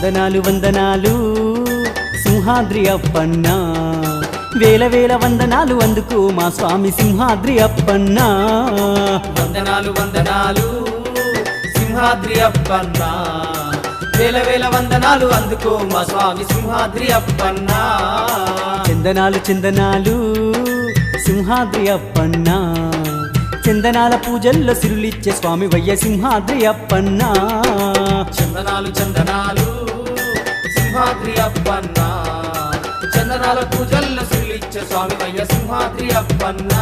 వందనాలు వందనాలు సింహాద్రి అప్పన్న, వేల వేల వందనాలు అందుకు మా స్వామి సింహాద్రి అప్పన్న. వందనాలు వందనాలు సింహాద్రి అప్పన్న, వేల వేల వందనాలు అందుకో మా స్వామి సింహాద్రి అప్పన్న. చందనాలు చందనాలు సింహాద్రి అప్పన్న, చందనాల పూజల్లో సిరులిచ్చే స్వామి వయ్య సింహాద్రి అప్పన్న. చందనాలు చందనాలు సింహాద్రి అప్పన్న, చందనాల పూజల్లో సిరులిచ్చే స్వామి వయ్య సింహాద్రి అప్పన్న.